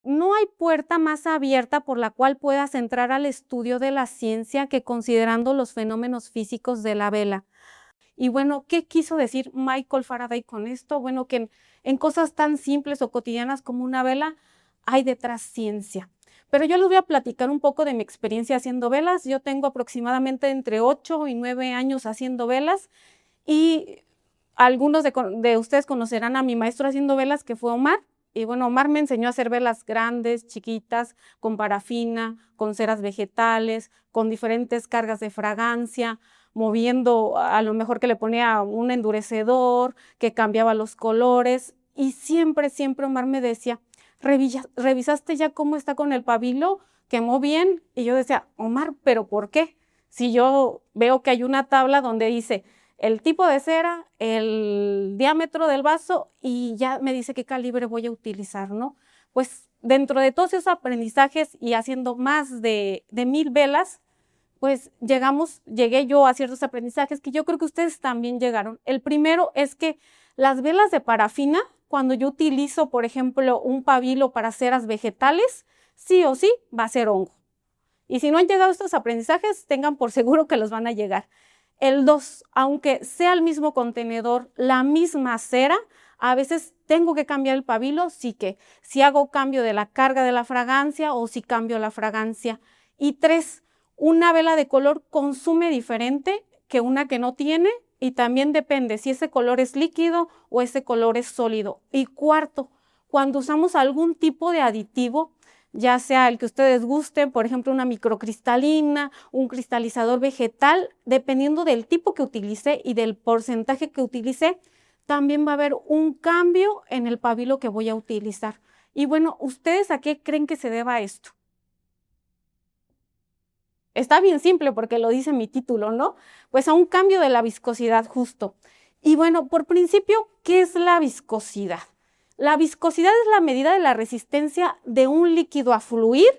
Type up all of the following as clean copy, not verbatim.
No hay puerta más abierta por la cual puedas entrar al estudio de la ciencia que considerando los fenómenos físicos de la vela. Y bueno, ¿qué quiso decir Michael Faraday con esto? Bueno, que en cosas tan simples o cotidianas como una vela hay detrás ciencia. Pero yo les voy a platicar un poco de mi experiencia haciendo velas. Yo tengo aproximadamente entre 8 y 9 años haciendo velas y algunos de ustedes conocerán a mi maestro haciendo velas, que fue Omar. Y bueno, Omar me enseñó a hacer velas grandes, chiquitas, con parafina, con ceras vegetales, con diferentes cargas de fragancia, moviendo, a lo mejor que le ponía un endurecedor, que cambiaba los colores. Y siempre, siempre Omar me decía, ¿revisaste ya cómo está con el pabilo? ¿Quemó bien? Y yo decía, Omar, ¿pero por qué? Si yo veo que hay una tabla donde dice el tipo de cera, el diámetro del vaso y ya me dice qué calibre voy a utilizar, ¿no? Pues dentro de todos esos aprendizajes y haciendo más de 1000 velas, pues llegué yo a ciertos aprendizajes que yo creo que ustedes también llegaron. El primero es que las velas de parafina, cuando yo utilizo, por ejemplo, un pabilo para ceras vegetales, sí o sí va a ser hongo. Y si no han llegado a estos aprendizajes, tengan por seguro que los van a llegar. El 2, aunque sea el mismo contenedor, la misma cera, a veces tengo que cambiar el pabilo, sí que si hago cambio de la carga de la fragancia o si cambio la fragancia. Y 3, una vela de color consume diferente que una que no tiene y también depende si ese color es líquido o ese color es sólido. Y 4, cuando usamos algún tipo de aditivo, ya sea el que ustedes gusten, por ejemplo, una microcristalina, un cristalizador vegetal, dependiendo del tipo que utilice y del porcentaje que utilice, también va a haber un cambio en el pabilo que voy a utilizar. Y bueno, ¿ustedes a qué creen que se deba esto? Está bien simple porque lo dice mi título, ¿no? Pues a un cambio de la viscosidad justo. Y bueno, por principio, ¿qué es la viscosidad? La viscosidad es la medida de la resistencia de un líquido a fluir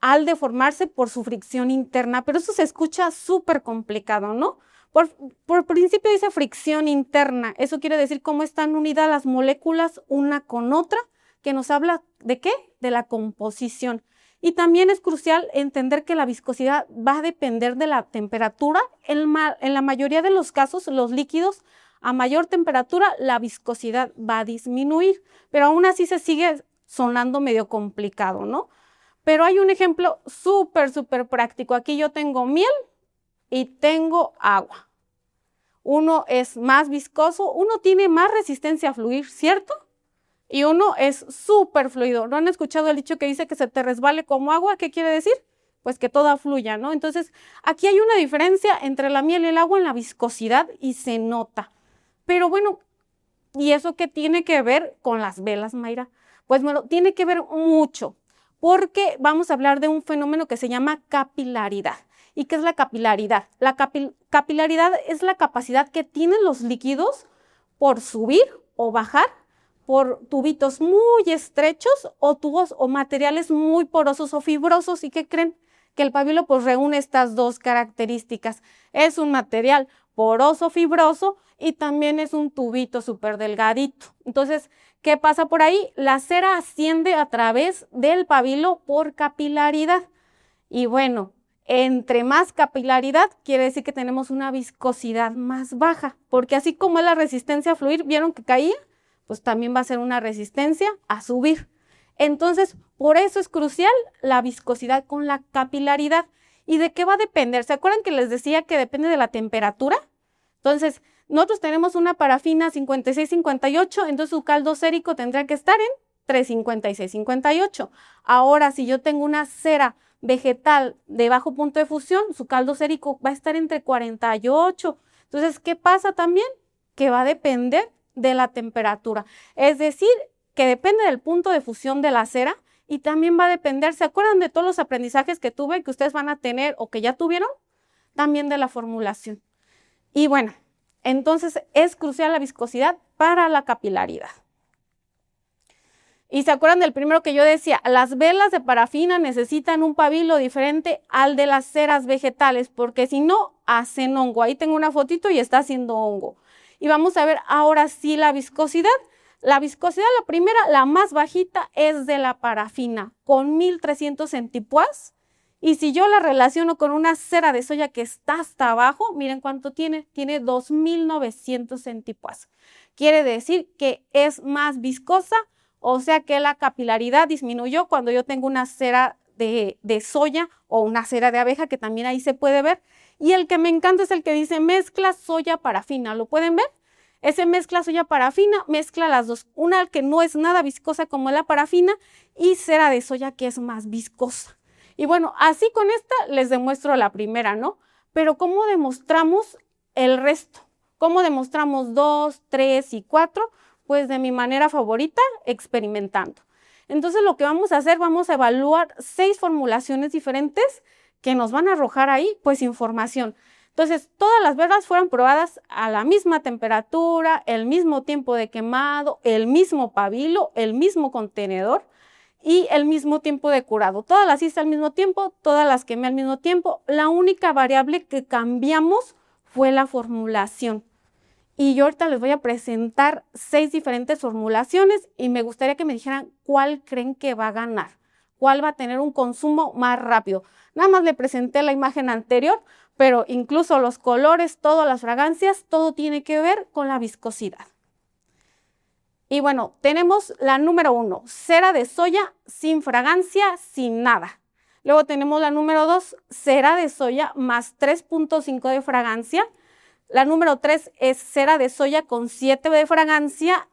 al deformarse por su fricción interna, pero eso se escucha súper complicado, ¿no? Por principio dice fricción interna, eso quiere decir cómo están unidas las moléculas una con otra, que nos habla ¿de qué? De la composición. Y también es crucial entender que la viscosidad va a depender de la temperatura. En la mayoría de los casos, los líquidos a mayor temperatura, la viscosidad va a disminuir, pero aún así se sigue sonando medio complicado, ¿no? Pero hay un ejemplo súper, súper práctico. Aquí yo tengo miel y tengo agua. Uno es más viscoso, uno tiene más resistencia a fluir, ¿cierto? Y uno es súper fluido. ¿No han escuchado el dicho que dice que se te resbale como agua? ¿Qué quiere decir? Pues que toda fluya, ¿no? Entonces, aquí hay una diferencia entre la miel y el agua en la viscosidad y se nota. Pero bueno, ¿y eso qué tiene que ver con las velas, Mayra? Pues bueno, tiene que ver mucho, porque vamos a hablar de un fenómeno que se llama capilaridad. ¿Y qué es la capilaridad? La capilaridad es la capacidad que tienen los líquidos por subir o bajar por tubitos muy estrechos o tubos o materiales muy porosos o fibrosos. ¿Y qué creen? Que el pabilo pues reúne estas dos características. Es un material poroso, fibroso y también es un tubito súper delgadito. Entonces, ¿qué pasa por ahí? La cera asciende a través del pabilo por capilaridad. Y bueno, entre más capilaridad quiere decir que tenemos una viscosidad más baja, porque así como es la resistencia a fluir, ¿vieron que caía? Pues también va a ser una resistencia a subir. Entonces, por eso es crucial la viscosidad con la capilaridad. ¿Y de qué va a depender? ¿Se acuerdan que les decía que depende de la temperatura? Entonces, nosotros tenemos una parafina 56-58, entonces su caldo sérico tendrá que estar en 356-58. Ahora, si yo tengo una cera vegetal de bajo punto de fusión, su caldo sérico va a estar entre 48. Entonces, ¿qué pasa también? Que va a depender de la temperatura. Es decir, que depende del punto de fusión de la cera y también va a depender, ¿se acuerdan de todos los aprendizajes que tuve, que ustedes van a tener o que ya tuvieron? También de la formulación. Y bueno, entonces es crucial la viscosidad para la capilaridad. Y se acuerdan del primero que yo decía, las velas de parafina necesitan un pabilo diferente al de las ceras vegetales, porque si no, hacen hongo. Ahí tengo una fotito y está haciendo hongo. Y vamos a ver ahora sí la viscosidad. La viscosidad, la primera, la más bajita, es de la parafina, con 1300 centipoise. Y si yo la relaciono con una cera de soya que está hasta abajo, miren cuánto tiene 2900 centipoise. Quiere decir que es más viscosa, o sea que la capilaridad disminuyó cuando yo tengo una cera de soya o una cera de abeja, que también ahí se puede ver. Y el que me encanta es el que dice mezcla soya parafina. ¿Lo pueden ver? Ese mezcla soya parafina, mezcla las dos. Una que no es nada viscosa como la parafina y cera de soya que es más viscosa. Y bueno, así con esta les demuestro la primera, ¿no? Pero ¿cómo demostramos el resto? ¿Cómo demostramos 2, 3 y 4? Pues de mi manera favorita, experimentando. Entonces lo que vamos a hacer, vamos a evaluar 6 formulaciones diferentes que nos van a arrojar ahí, pues información. Entonces, todas las velas fueron probadas a la misma temperatura, el mismo tiempo de quemado, el mismo pabilo, el mismo contenedor y el mismo tiempo de curado. Todas las hice al mismo tiempo, todas las quemé al mismo tiempo. La única variable que cambiamos fue la formulación. Y yo ahorita les voy a presentar 6 diferentes formulaciones y me gustaría que me dijeran cuál creen que va a ganar, cuál va a tener un consumo más rápido. Nada más le presenté la imagen anterior, pero incluso los colores, todas las fragancias, todo tiene que ver con la viscosidad. Y bueno, tenemos la número 1, cera de soya sin fragancia, sin nada. Luego tenemos la número 2, cera de soya más 3.5 de fragancia. La número 3 es cera de soya con 7 de fragancia.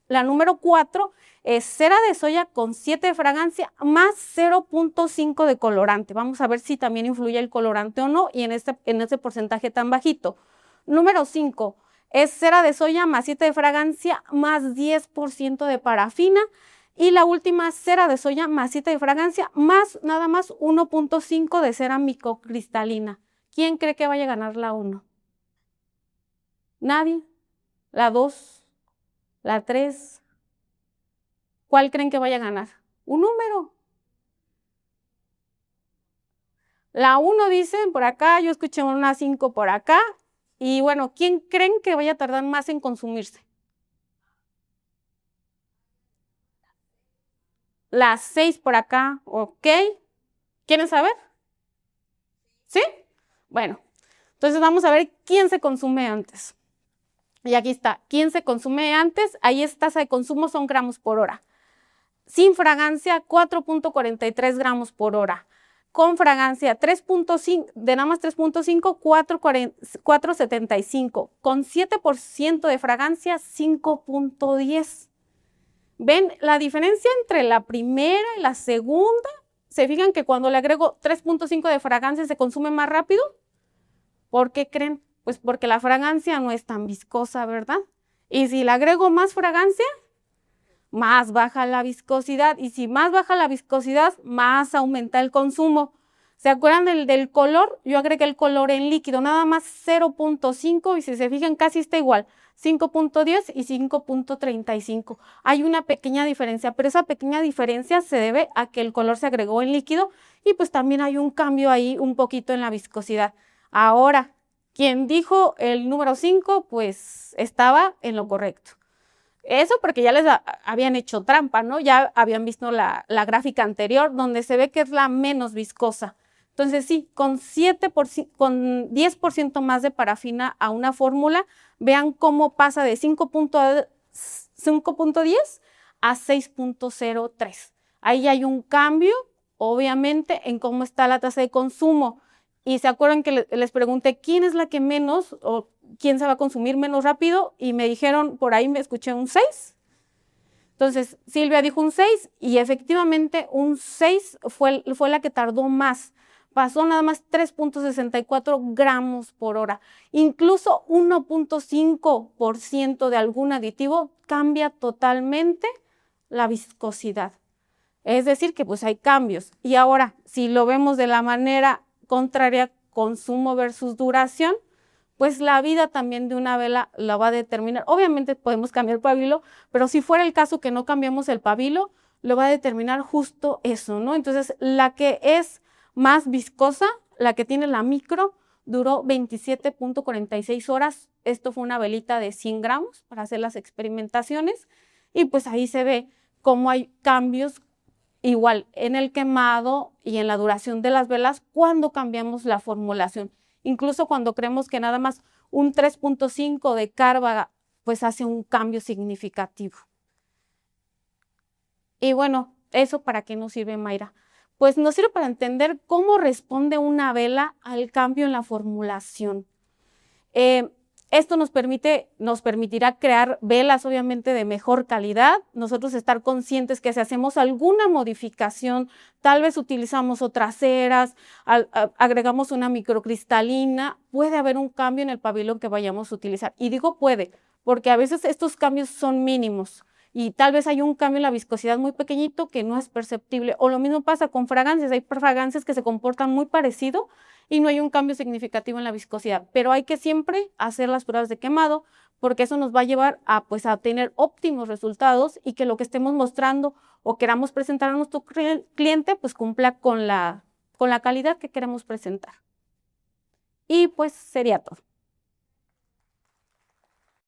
La número 4 es cera de soya con 7 de fragancia más 0.5 de colorante. Vamos a ver si también influye el colorante o no y en este porcentaje tan bajito. Número 5 es cera de soya más 7 de fragancia más 10% de parafina. Y la última, cera de soya más 7 de fragancia más nada más 1.5 de cera microcristalina. ¿Quién cree que vaya a ganar la 1? ¿Nadie? ¿La 2? ¿La 3? ¿Cuál creen que vaya a ganar? Un número. La 1 dicen por acá, yo escuché una 5 por acá. Y bueno, ¿quién creen que vaya a tardar más en consumirse? La 6 por acá, ¿ok? ¿Quieren saber? ¿Sí? Bueno, entonces vamos a ver quién se consume antes. Y aquí está, ¿quién se consume antes? Ahí es tasa de consumo, son gramos por hora. Sin fragancia, 4.43 gramos por hora. Con fragancia, 3.5, de nada más 3.5, 4.75. Con 7% de fragancia, 5.10. ¿Ven la diferencia entre la primera y la segunda? ¿Se fijan que cuando le agrego 3.5 de fragancia se consume más rápido? ¿Por qué creen? Pues porque la fragancia no es tan viscosa, ¿verdad? Y si le agrego más fragancia, más baja la viscosidad. Y si más baja la viscosidad, más aumenta el consumo. ¿Se acuerdan del color? Yo agregué el color en líquido, nada más 0.5 y si se fijan casi está igual, 5.10 y 5.35. Hay una pequeña diferencia, pero esa pequeña diferencia se debe a que el color se agregó en líquido y pues también hay un cambio ahí un poquito en la viscosidad. Ahora, quien dijo el número 5, pues estaba en lo correcto. Eso porque ya les habían hecho trampa, ¿no? Ya habían visto la gráfica anterior donde se ve que es la menos viscosa. Entonces sí, con 10% más de parafina a una fórmula, vean cómo pasa de 5.10 a 6.03. Ahí hay un cambio, obviamente, en cómo está la tasa de consumo. Y se acuerdan que les pregunté quién es la que menos o quién se va a consumir menos rápido y me dijeron, por ahí me escuché un 6. Entonces Silvia dijo un 6 y efectivamente un 6 fue la que tardó más. Pasó nada más 3.64 gramos por hora. Incluso 1.5% de algún aditivo cambia totalmente la viscosidad. Es decir, que pues hay cambios. Y ahora, si lo vemos de la manera contraria, consumo versus duración, pues la vida también de una vela la va a determinar. Obviamente podemos cambiar el pabilo, pero si fuera el caso que no cambiamos el pabilo, lo va a determinar justo eso, ¿no? Entonces, la que es más viscosa, la que tiene la micro, duró 27.46 horas. Esto fue una velita de 100 gramos para hacer las experimentaciones. y pues ahí se ve cómo hay cambios igual en el quemado y en la duración de las velas cuando cambiamos la formulación. Incluso cuando creemos que nada más un 3.5 de carga pues hace un cambio significativo. Y bueno, ¿eso para qué nos sirve, Mayra? Pues nos sirve para entender cómo responde una vela al cambio en la formulación. Esto nos permitirá crear velas obviamente de mejor calidad, nosotros estar conscientes que si hacemos alguna modificación, tal vez utilizamos otras ceras, agregamos una microcristalina, puede haber un cambio en el pabellón que vayamos a utilizar. Y digo puede, porque a veces estos cambios son mínimos y tal vez hay un cambio en la viscosidad muy pequeñito que no es perceptible. O lo mismo pasa con fragancias, hay fragancias que se comportan muy parecido y no hay un cambio significativo en la viscosidad, pero hay que siempre hacer las pruebas de quemado porque eso nos va a llevar a, pues, a tener óptimos resultados y que lo que estemos mostrando o queramos presentar a nuestro cliente pues cumpla con la calidad que queremos presentar. Y pues sería todo.